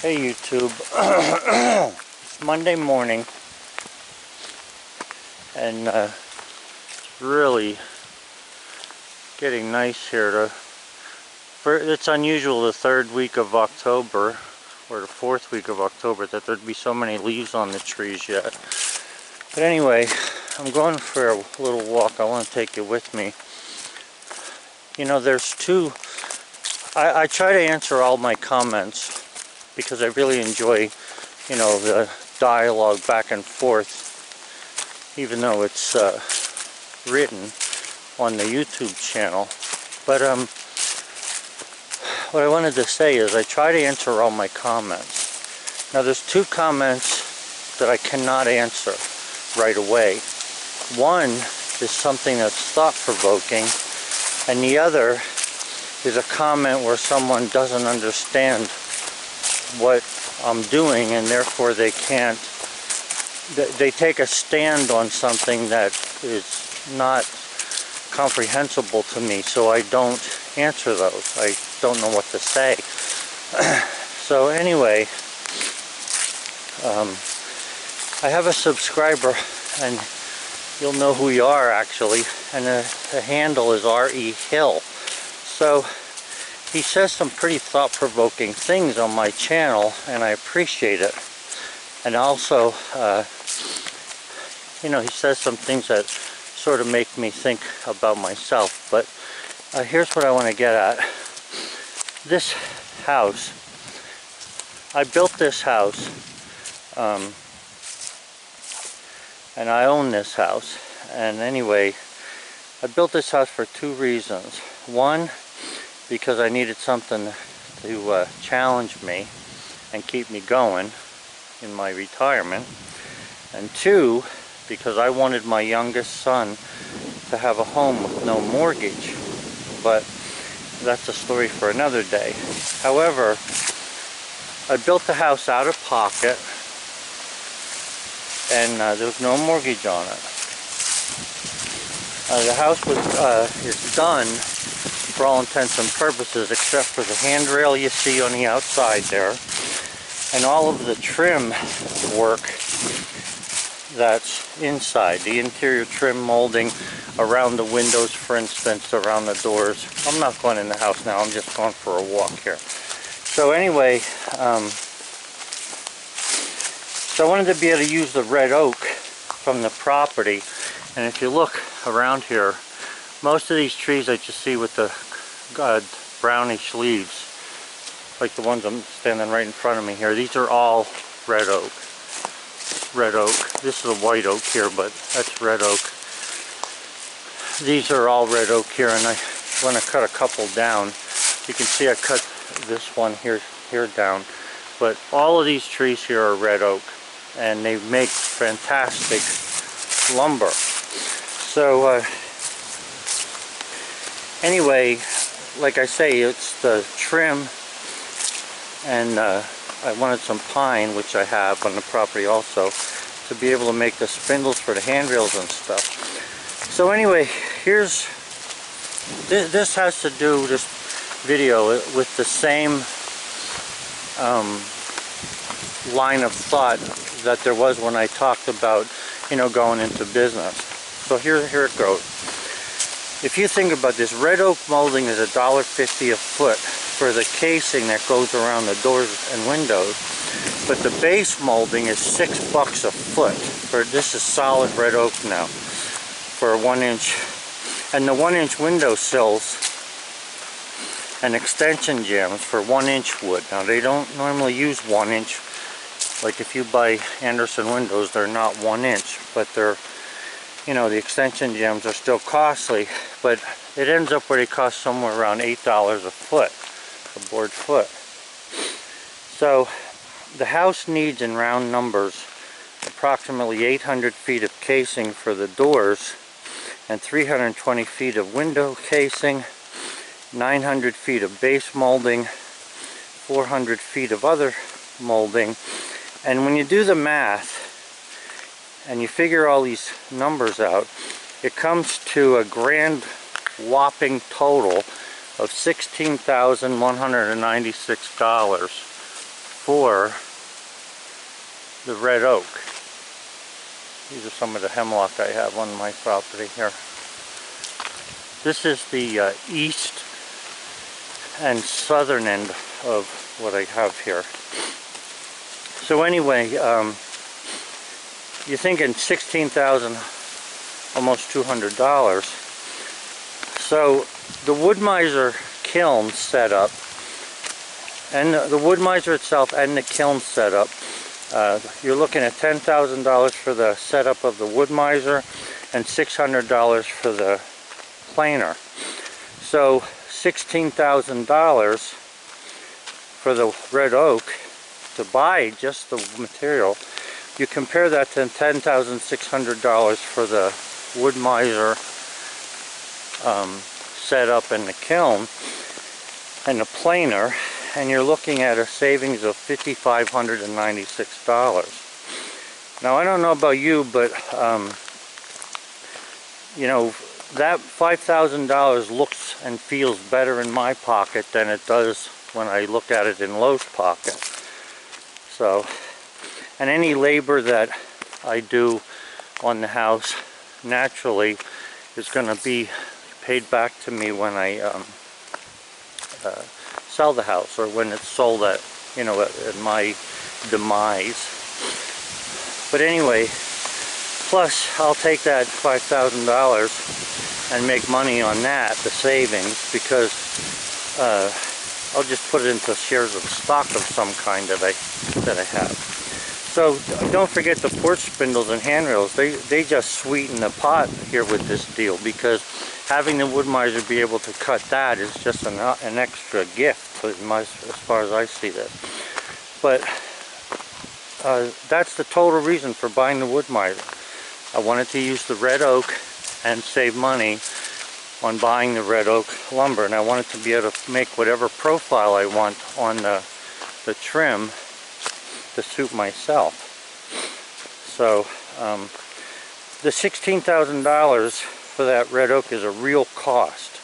Hey YouTube, it's Monday morning and it's really getting nice here. It's unusual the third week of October or the fourth week of October that there'd be so many leaves on the trees yet. But anyway, I'm going for a little walk. I want to take you with me. You know, there's two, I try to answer all my comments because I really enjoy, you know, the dialogue back and forth, even though it's written on the YouTube channel. But what I wanted to say is I try to answer all my comments. Now there's two comments that I cannot answer right away. One is something that's thought-provoking, and the other is a comment where someone doesn't understand what I'm doing, and therefore they can't, they take a stand on something that is not comprehensible to me, so I don't answer those. I don't know what to say. So anyway, I have a subscriber, and you'll know who you are actually, and the handle is R.E. Hill. So he says some pretty thought-provoking things on my channel, and I appreciate it. And also, you know, he says some things that sort of make me think about myself. But here's what I want to get at. This house, I built this house, and I own this house. And anyway, I built this house for two reasons. One, because I needed something to challenge me and keep me going in my retirement. And two, because I wanted my youngest son to have a home with no mortgage. But that's a story for another day. However, I built the house out of pocket, and there was no mortgage on it. The house is done for all intents and purposes, except for the handrail you see on the outside there, and all of the trim work that's inside, the interior trim molding around the windows, for instance, around the doors. I'm not going in the house now, I'm just going for a walk here. So anyway, so I wanted to be able to use the red oak from the property. And if you look around here, most of these trees that you see with the brownish leaves, like the ones I'm standing right in front of me here, these are all red oak. Red oak. This is a white oak here, but that's red oak. These are all red oak here, and I want to cut a couple down. You can see I cut this one here down, but all of these trees here are red oak, and they make fantastic lumber. So anyway, like I say, it's the trim, and I wanted some pine, which I have on the property also, to be able to make the spindles for the handrails and stuff. So anyway, here's, this has to do, this video, with the same line of thought that there was when I talked about, you know, going into business. So here it goes. If you think about this, red oak molding is $1.50 a foot for the casing that goes around the doors and windows, but the base molding is $6 a foot. For this is solid red oak now for a 1-inch, and the 1-inch window sills and extension jambs for 1-inch wood. Now they don't normally use 1-inch. Like if you buy Anderson windows, they're not 1-inch, but they're, you know, the extension jambs are still costly, but it ends up where they cost somewhere around $8 a foot, a board foot. So the house needs, in round numbers, approximately 800 feet of casing for the doors, and 320 feet of window casing, 900 feet of base molding, 400 feet of other molding. And when you do the math and you figure all these numbers out, it comes to a grand whopping total of $16,196 for the red oak. These are some of the hemlock I have on my property here. This is the east and southern end of what I have here. So anyway, you're thinking $16,000, almost $200. So the Woodmizer kiln setup, and the Woodmizer itself and the kiln setup, you're looking at $10,000 for the setup of the Woodmizer and $600 for the planer. So $16,000 for the red oak to buy just the material. You compare that to $10,600 for the Woodmizer setup and the kiln and the planer, and you're looking at a savings of $5,596. Now I don't know about you, but you know, that $5,000 looks and feels better in my pocket than it does when I look at it in Lowe's pocket. So, and any labor that I do on the house naturally is going to be paid back to me when I sell the house, or when it's sold at, you know, at my demise. But anyway, plus I'll take that $5,000 and make money on that, the savings, because I'll just put it into shares of stock of some kind that I have. So don't forget the porch spindles and handrails. They just sweeten the pot here with this deal, because having the Woodmizer be able to cut that is just an extra gift as far as I see this. But that's the total reason for buying the Woodmizer. I wanted to use the red oak and save money on buying the red oak lumber, and I wanted to be able to make whatever profile I want on the trim to suit myself. So the $16,000 for that red oak is a real cost,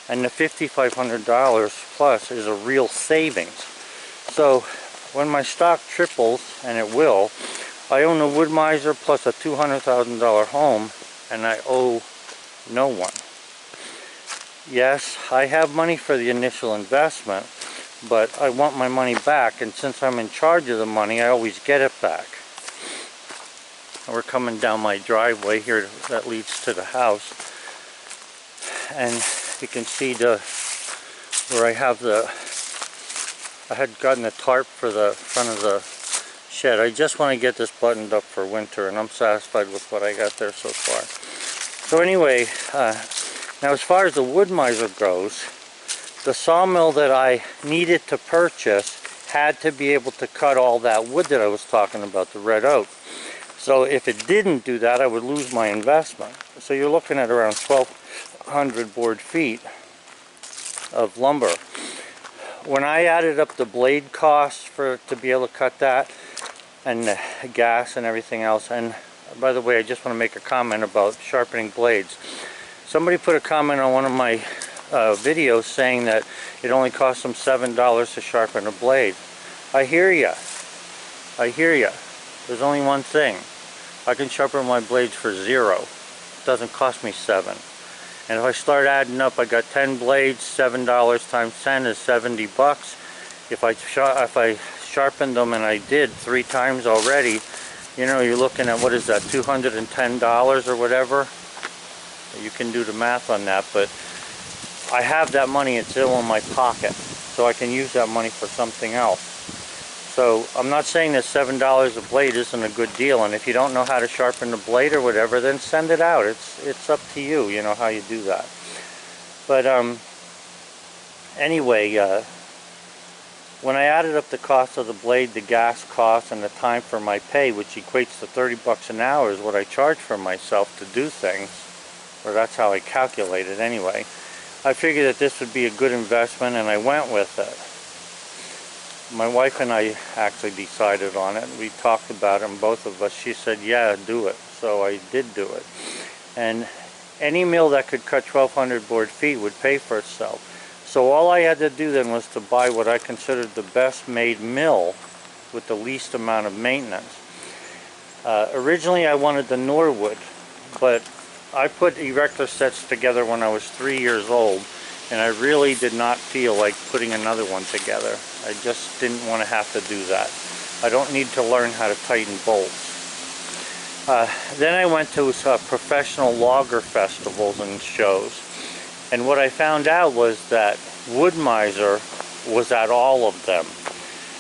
and the $5,500 plus is a real savings. So when my stock triples, and it will, I own a Woodmizer plus a $200,000 home, and I owe no one. Yes, I have money for the initial investment, but I want my money back, and since I'm in charge of the money, I always get it back. We're coming down my driveway here that leads to the house, and you can see where I have I had gotten the tarp for the front of the shed. I just want to get this buttoned up for winter, and I'm satisfied with what I got there so far. So anyway, now as far as the Woodmizer goes, the sawmill that I needed to purchase had to be able to cut all that wood that I was talking about, the red oak. So if it didn't do that, I would lose my investment. So you're looking at around 1,200 board feet of lumber. When I added up the blade costs to be able to cut that, and the gas and everything else, and by the way, I just want to make a comment about sharpening blades. Somebody put a comment on one of my videos saying that it only costs them $7 to sharpen a blade. I hear ya. I hear ya. There's only one thing. I can sharpen my blades for $0. It doesn't cost me $7. And if I start adding up, I got 10 blades, $7 times 10 is 70 bucks. If I sharpened them, and I did 3 times already, you know, you're looking at, what is that, $210 or whatever? You can do the math on that, but I have that money, it's still in my pocket, so I can use that money for something else. So I'm not saying that $7 a blade isn't a good deal, and if you don't know how to sharpen the blade or whatever, then send it out. It's up to you, you know, how you do that. But anyway, when I added up the cost of the blade, the gas cost, and the time for my pay, which equates to 30 bucks an hour is what I charge for myself to do things, or that's how I calculate it anyway, I figured that this would be a good investment, and I went with it. My wife and I actually decided on it. We talked about it, and both of us, she said, yeah, do it. So I did do it. And any mill that could cut 1,200 board feet would pay for itself. So all I had to do then was to buy what I considered the best made mill with the least amount of maintenance. Originally I wanted the Norwood, but I put erector sets together when I was 3 years old, and I really did not feel like putting another one together. I just didn't want to have to do that. I don't need to learn how to tighten bolts. Then I went to professional logger festivals and shows, and what I found out was that Woodmizer was at all of them.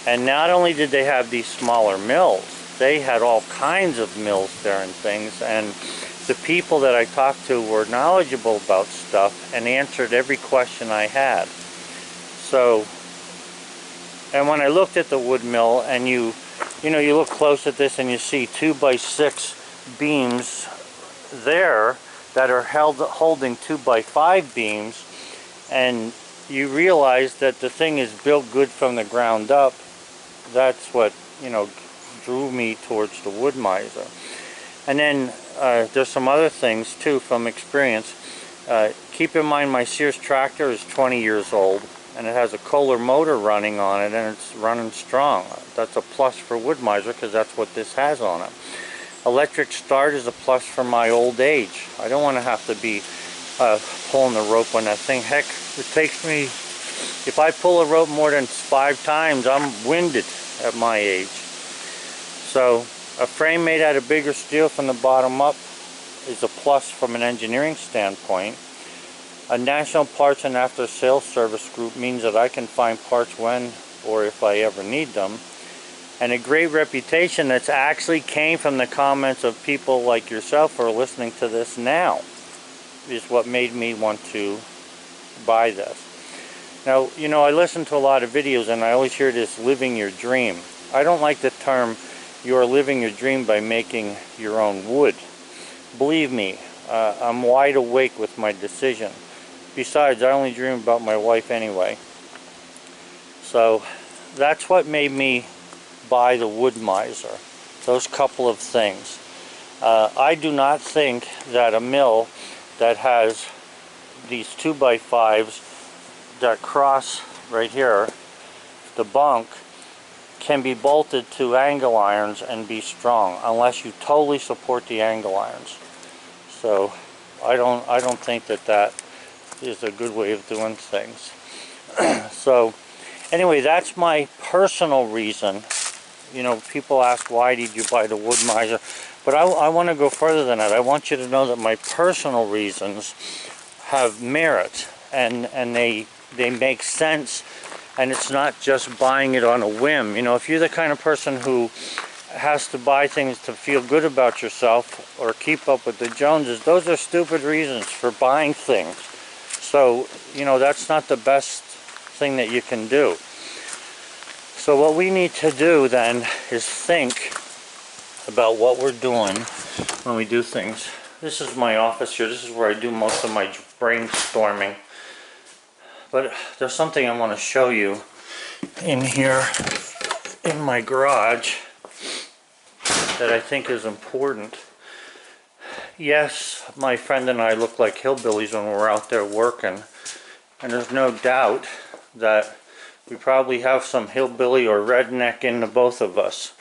And not only did they have these smaller mills, they had all kinds of mills there and things, and the people that I talked to were knowledgeable about stuff and answered every question I had. So, and when I looked at the wood mill, and you look close at this and you see 2x6 beams there that are holding 2x5 beams, and you realize that the thing is built good from the ground up. That's what, drew me towards the Woodmizer. And then there's some other things too from experience. Keep in mind my Sears tractor is 20 years old, and it has a Kohler motor running on it, and it's running strong. That's a plus for Woodmizer because that's what this has on it. Electric start is a plus for my old age. I don't want to have to be pulling the rope on that thing. Heck, it takes me, if I pull a rope more than 5 times, I'm winded at my age. So a frame made out of bigger steel from the bottom up is a plus from an engineering standpoint. A national parts and after sales service group means that I can find parts when or if I ever need them. And a great reputation that's actually came from the comments of people like yourself who are listening to this now is what made me want to buy this. Now, I listen to a lot of videos and I always hear this living your dream. I don't like the term you're living your dream by making your own wood. Believe me, I'm wide awake with my decision. Besides, I only dream about my wife anyway. So that's what made me buy the Woodmizer. Those couple of things. I do not think that a mill that has these 2x5s that cross right here, the bunk, can be bolted to angle irons and be strong unless you totally support the angle irons. So I don't think that is a good way of doing things. So anyway, that's my personal reason. People ask, why did you buy the Woodmizer? But I want to go further than that. I want you to know that my personal reasons have merit, and they make sense, and it's not just buying it on a whim. If you're the kind of person who has to buy things to feel good about yourself or keep up with the Joneses, those are stupid reasons for buying things. So, that's not the best thing that you can do. So what we need to do then is think about what we're doing when we do things. This is my office here. This is where I do most of my brainstorming. But there's something I want to show you in here in my garage that I think is important. Yes, my friend and I look like hillbillies when we're out there working, and there's no doubt that we probably have some hillbilly or redneck in the both of us.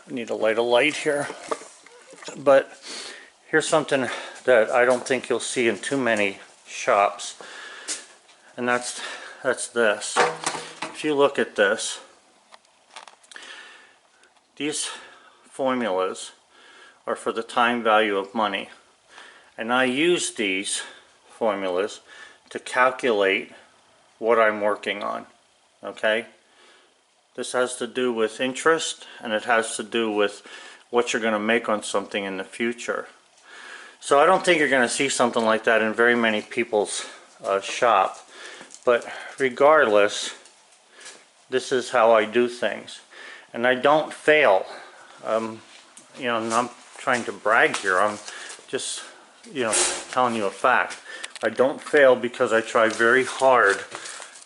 I need to light a light here. But here's something that I don't think you'll see in too many shops, and that's this. If you look at this, these formulas are for the time value of money, and I use these formulas to calculate what I'm working on. Okay, this has to do with interest, and it has to do with what you're going to make on something in the future. So I don't think you're going to see something like that in very many people's shop, but regardless, this is how I do things, and I don't fail. I'm not trying to brag here. I'm just telling you a fact. I don't fail because I try very hard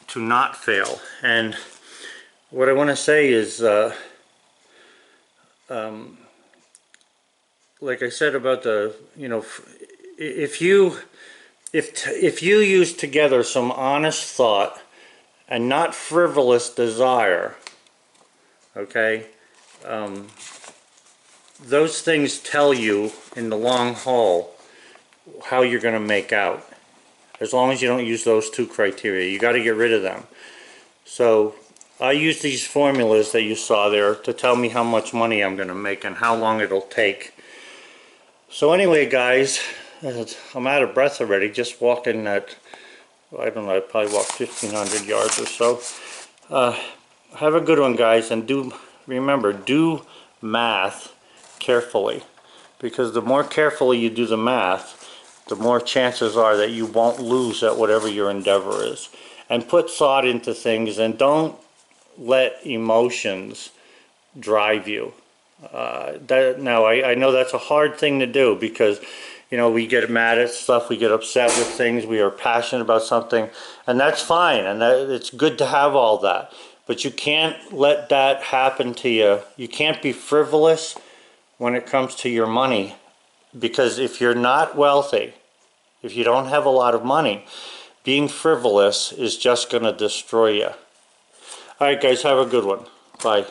to not fail. And what I want to say is, like I said about the, if you if you use together some honest thought and not frivolous desire, okay, those things tell you in the long haul how you're going to make out. As long as you don't use those two criteria, you got to get rid of them. So I use these formulas that you saw there to tell me how much money I'm going to make and how long it'll take. So anyway, guys, I'm out of breath already just walking that, I don't know, I probably walked 1,500 yards or so. Have a good one, guys, and remember, do math carefully, because the more carefully you do the math, the more chances are that you won't lose at whatever your endeavor is. And put thought into things, and don't let emotions drive you. Now, I know that's a hard thing to do, because you know, we get mad at stuff, we get upset with things, we are passionate about something, and that's fine, and it's good to have all that. But you can't let that happen to you. You can't be frivolous when it comes to your money, because if you're not wealthy, if you don't have a lot of money, being frivolous is just going to destroy you. Alright guys, have a good one. Bye.